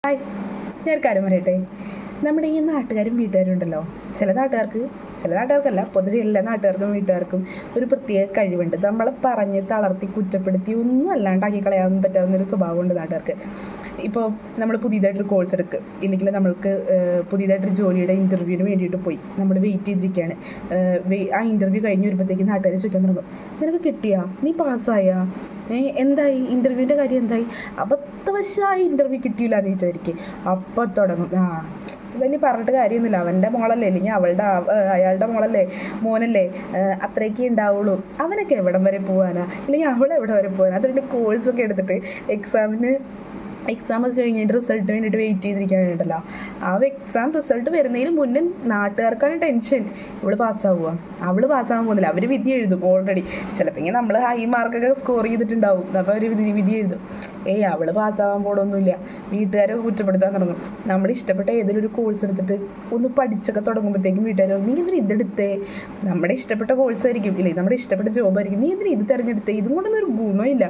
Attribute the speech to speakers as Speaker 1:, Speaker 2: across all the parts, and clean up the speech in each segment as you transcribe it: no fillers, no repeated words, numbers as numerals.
Speaker 1: Hi, ഞാനൊരു കാര്യം പറയട്ടെ. നമ്മുടെ ഈ നാട്ടുകാരും വീട്ടുകാരും ഉണ്ടല്ലോ, ചില നാട്ടുകാർക്കല്ല, പൊതുവെ എല്ലാ നാട്ടുകാർക്കും വീട്ടുകാർക്കും ഒരു പ്രത്യേക കഴിവുണ്ട്. നമ്മളെ പറഞ്ഞ് തളർത്തി കുറ്റപ്പെടുത്തി ഒന്നും അല്ലാണ്ടാക്കി കളയാൻ പറ്റാവുന്നൊരു സ്വഭാവമുണ്ട് നാട്ടുകാർക്ക്. ഇപ്പോൾ നമ്മൾ പുതിയതായിട്ടൊരു കോഴ്സ് എടുക്കുക, ഇല്ലെങ്കിൽ നമ്മൾക്ക് പുതിയതായിട്ടൊരു ജോലിയുടെ ഇൻ്റർവ്യൂവിന് വേണ്ടിയിട്ട് പോയി നമ്മൾ വെയിറ്റ് ചെയ്തിരിക്കുകയാണ്. ആ ഇൻ്റർവ്യൂ കഴിഞ്ഞ് വരുമ്പോഴത്തേക്ക് നാട്ടുകാർ ചോദിക്കാൻ തുടങ്ങും, നിനക്ക് കിട്ടിയാ, നീ പാസ്സായാ, എന്തായി ഇൻ്റർവ്യൂവിൻ്റെ കാര്യം, എന്തായി? അബദ്ധവശായി ഇൻ്റർവ്യൂ കിട്ടിയില്ല എന്ന് വിചാരിക്കും. അപ്പം തുടങ്ങും, വലിയ പറഞ്ഞിട്ട് കാര്യമൊന്നുമില്ല, അവൻ്റെ മോളല്ലേ, അല്ലെങ്കിൽ അയാളുടെ മോളല്ലേ, മോനല്ലേ, അത്രയൊക്കെ ഉണ്ടാവുള്ളൂ, അവനൊക്കെ എവിടം വരെ പോകാനാ, അല്ലെങ്കിൽ അവളെവിടെ വരെ പോകാനാ. അതുകൊണ്ട് കോഴ്സൊക്കെ എടുത്തിട്ട് എക്സാമൊക്കെ കഴിഞ്ഞതിൻ്റെ റിസൾട്ട് വേണ്ടിയിട്ട് വെയിറ്റ് ചെയ്തിരിക്കാനുണ്ടല്ലോ. ആ എക്സാം റിസൾട്ട് വരുന്നതിന് മുന്നേ നാട്ടുകാർക്കാണ് ടെൻഷൻ, അവൾ പാസ്സാകാൻ പോകുന്നില്ല. അവർ വിധി എഴുതും ഓൾറെഡി. ചിലപ്പോൾ ഇങ്ങനെ നമ്മൾ ഹൈ മാർക്കൊക്കെ സ്കോർ ചെയ്തിട്ടുണ്ടാവും, അപ്പോൾ അവർ വിധി എഴുതും, അവൾ പാസ്സാകാൻ പോകണമെന്നില്ല. വീട്ടുകാരൊക്കെ കുറ്റപ്പെടുത്താൻ തുടങ്ങും. നമ്മൾ ഇഷ്ടപ്പെട്ട ഏതെങ്കിലും ഒരു കോഴ്സ് എടുത്തിട്ട് ഒന്ന് പഠിച്ചൊക്കെ തുടങ്ങുമ്പോഴത്തേക്കും വീട്ടുകാർ നീ എന്തിനാ ഇതെടുത്തേ, നമ്മുടെ ഇഷ്ടപ്പെട്ട കോഴ്സായിരിക്കും, ഇല്ലേ, നമ്മുടെ ഇഷ്ടപ്പെട്ട ജോബായിരിക്കും, നീ എന്തിനാ ഇത് തിരഞ്ഞെടുത്തേ, ഇതും കൊണ്ടൊന്നും ഒരു ഗുണമില്ല.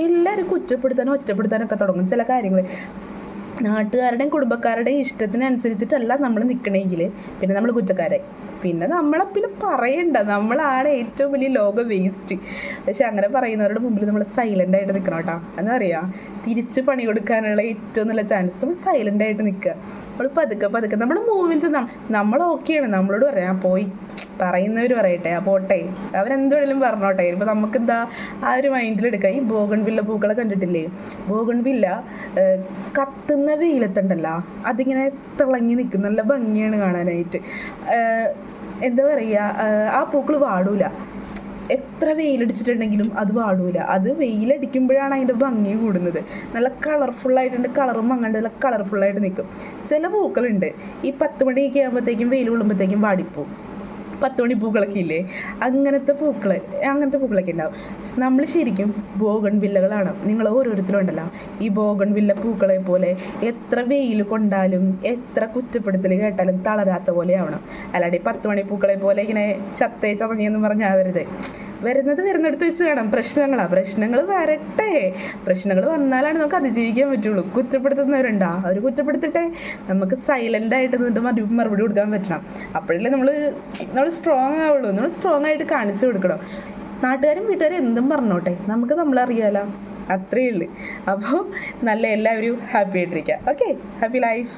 Speaker 1: എല്ലാവരും കുറ്റപ്പെടുത്താനും ഒറ്റപ്പെടുത്താനൊക്കെ തുടങ്ങും. ചില കാര്യങ്ങൾ നാട്ടുകാരുടെയും കുടുംബക്കാരുടെയും ഇഷ്ടത്തിനനുസരിച്ചിട്ടല്ല നമ്മൾ നിൽക്കണമെങ്കിൽ പിന്നെ നമ്മൾ കുറ്റക്കാരായി. പിന്നെ പറയണ്ട, നമ്മളാണ് ഏറ്റവും വലിയ ലോക വേസ്റ്റ്. പക്ഷെ അങ്ങനെ പറയുന്നവരുടെ മുമ്പിൽ നമ്മൾ സൈലൻ്റായിട്ട് നിൽക്കണം കേട്ടോ. എന്നറിയാം, തിരിച്ച് പണി കൊടുക്കാനുള്ള ഏറ്റവും നല്ല ചാൻസ് നമ്മൾ സൈലൻ്റായിട്ട് നിൽക്കുക. നമ്മൾ പതുക്കെ നമ്മുടെ മൂവ്മെൻറ്റ്സ് നമ്മൾ ഓക്കെയാണ്. നമ്മളോട് പറയാം, പോയി പറയുന്നവർ പറയട്ടെ, പോട്ടെ, അവരെന്ത് വേണമെങ്കിലും പറഞ്ഞോട്ടെ. ഇപ്പോൾ നമുക്കെന്താ ആ ഒരു മൈൻഡിലെടുക്കാം. ഈ ബോഗൺവില്ല പൂക്കളെ കണ്ടിട്ടില്ലേ? ബോഗൺവില്ല കത്തുന്ന വെയിലത്തുണ്ടല്ലോ, അതിങ്ങനെ തിളങ്ങി നിൽക്കും, നല്ല ഭംഗിയാണ് കാണാനായിട്ട്. എന്താ പറയുക, ആ പൂക്കൾ വാടൂല, എത്ര വെയിലടിച്ചിട്ടുണ്ടെങ്കിലും അത് വാടൂല. അത് വെയിലടിക്കുമ്പോഴാണ് അതിൻ്റെ ഭംഗി കൂടുന്നത്. നല്ല കളർഫുള്ളായിട്ടുണ്ട്, കളറും മങ്ങണ്ട് നല്ല കളർഫുള്ളായിട്ട് നിൽക്കും. ചില പൂക്കളുണ്ട് ഈ 10 മണിയൊക്കെ ആകുമ്പോഴത്തേക്കും വെയിൽ കൊള്ളുമ്പോഴത്തേക്കും വാടിപ്പോവും. 10 മണി പൂക്കളൊക്കെ ഇല്ലേ, അങ്ങനത്തെ പൂക്കളൊക്കെ ഉണ്ടാവും. നമ്മൾ ശരിക്കും ബോഗൺവില്ലകളാണ്. നിങ്ങൾ ഓരോരുത്തരും ഉണ്ടല്ലോ, ഈ ബോഗൺവില്ല പൂക്കളെ പോലെ എത്ര വെയിൽ കൊണ്ടാലും എത്ര കുറ്റപ്പെടുത്തൽ കേട്ടാലും തളരാത്ത പോലെ ആവണം. അല്ലാണ്ട് ഈ 10 മണി പൂക്കളെ പോലെ ഇങ്ങനെ ചതഞ്ഞെന്ന് പറഞ്ഞാൽ വരുന്നിടത്ത് വെച്ച് വേണം. പ്രശ്നങ്ങൾ വരട്ടെ, പ്രശ്നങ്ങൾ വന്നാലാണ് നമുക്ക് അതിജീവിക്കാൻ പറ്റുള്ളൂ. കുറ്റപ്പെടുത്തുന്നവരുണ്ടാ, അവർ കുറ്റപ്പെടുത്തിട്ടെ, നമുക്ക് സൈലൻ്റായിട്ട് നിന്നിട്ട് മറുപടി കൊടുക്കാൻ പറ്റണം. അപ്പോഴല്ലേ നമ്മൾ സ്ട്രോങ് ആവുള്ളൂ. നമ്മൾ സ്ട്രോങ് ആയിട്ട് കാണിച്ചു കൊടുക്കണം. നാട്ടുകാരും വീട്ടുകാരും എന്തും പറഞ്ഞോട്ടെ, നമുക്ക് നമ്മളറിയാലോ, അത്രയേ ഉള്ളൂ. അപ്പോൾ എല്ലാവരും ഹാപ്പി ആയിട്ടിരിക്കുക. Okay, happy life.